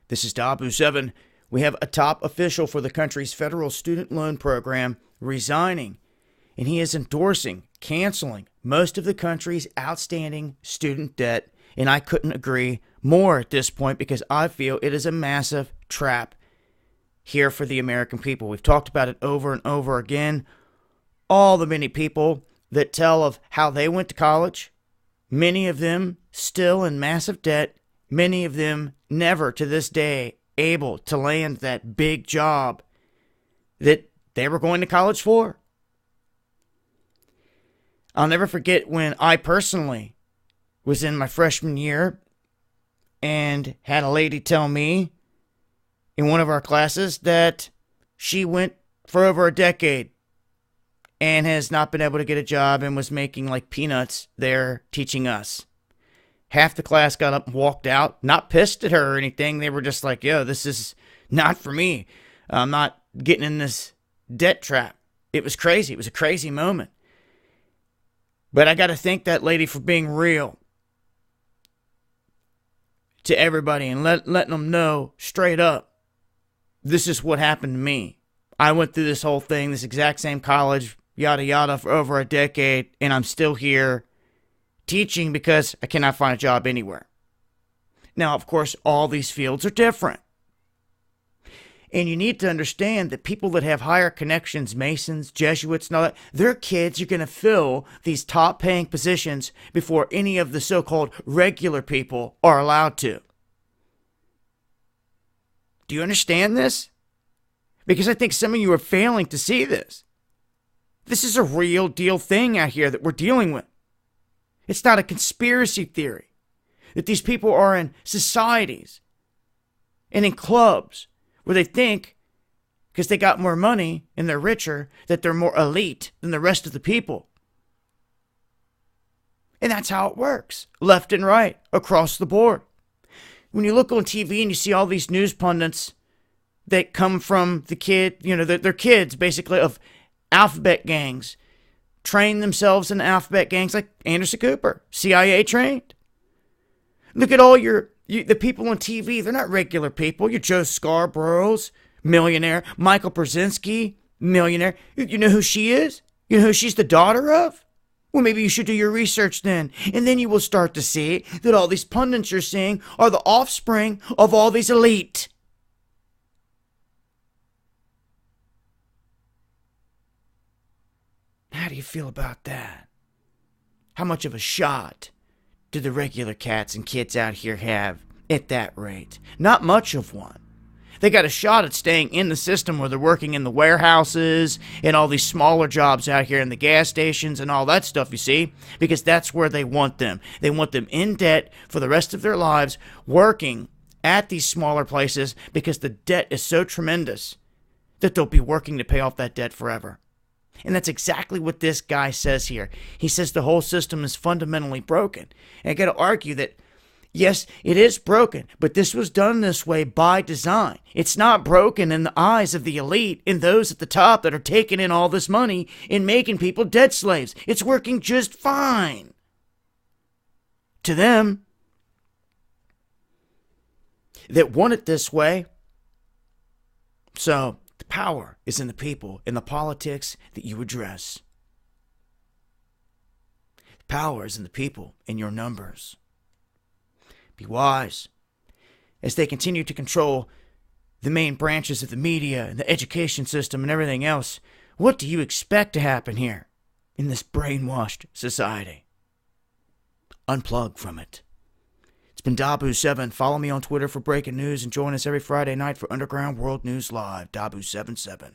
This is Dabu7. We have a top official for the country's federal student loan program resigning, and he is endorsing canceling most of the country's outstanding student debt. And I couldn't agree more at this point because I feel it is a massive trap here for the American people. We've talked about it over and over again. All the many people that tell of how they went to college, many of them still in massive debt, many of them never to this day able to land that big job that they were going to college for. I'll never forget when I personally was in my freshman year and had a lady tell me in one of our classes that she went for over a decade and has not been able to get a job and was making like peanuts there teaching us. Half the class got up and walked out, not pissed at her or anything. They were just like, yo, this is not for me. I'm not getting in this debt trap. It was crazy. It was a crazy moment. But I got to thank that lady for being real to everybody and letting them know straight up, this is what happened to me. I went through this whole thing, this exact same college, yada yada, for over a decade, and I'm still here teaching because I cannot find a job anywhere. Now, of course, all these fields are different. And you need to understand that people that have higher connections, Masons, Jesuits, and all that, their kids are going to fill these top paying positions before any of the so-called regular people are allowed to. Do you understand this? Because I think some of you are failing to see this. This is a real deal thing out here that we're dealing with. It's not a conspiracy theory that these people are in societies and in clubs where they think, because they got more money and they're richer, that they're more elite than the rest of the people. And that's how it works, left and right, across the board. When you look on TV and you see all these news pundits that come from the kid, they're kids basically of alphabet gangs, train themselves in alphabet gangs like Anderson Cooper, CIA trained. Look at all the people on TV. They're not regular people. Your Joe Scarborough's, millionaire. Michael Brzezinski, millionaire. You know who she is? You know who she's the daughter of? Well, maybe you should do your research then. And then you will start to see that all these pundits you're seeing are the offspring of all these elite. How do you feel about that? How much of a shot do the regular cats and kids out here have at that rate? Not much of one. They got a shot at staying in the system where they're working in the warehouses and all these smaller jobs out here in the gas stations and all that stuff, you see, because that's where they want them. They want them in debt for the rest of their lives, working at these smaller places because the debt is so tremendous that they'll be working to pay off that debt forever. And that's exactly what this guy says here. He says the whole system is fundamentally broken. And I got to argue that, yes, it is broken, but this was done this way by design. It's not broken in the eyes of the elite and those at the top that are taking in all this money and making people debt slaves. It's working just fine to them that want it this way. So the power is in the people, in the politics that you address. The power is in the people, in your numbers. Be wise as they continue to control the main branches of the media and the education system and everything else. What do you expect to happen here in this brainwashed society? Unplug from it. It's been Dabu7. Follow me on Twitter for breaking news and join us every Friday night for Underground World News Live. Dabu77.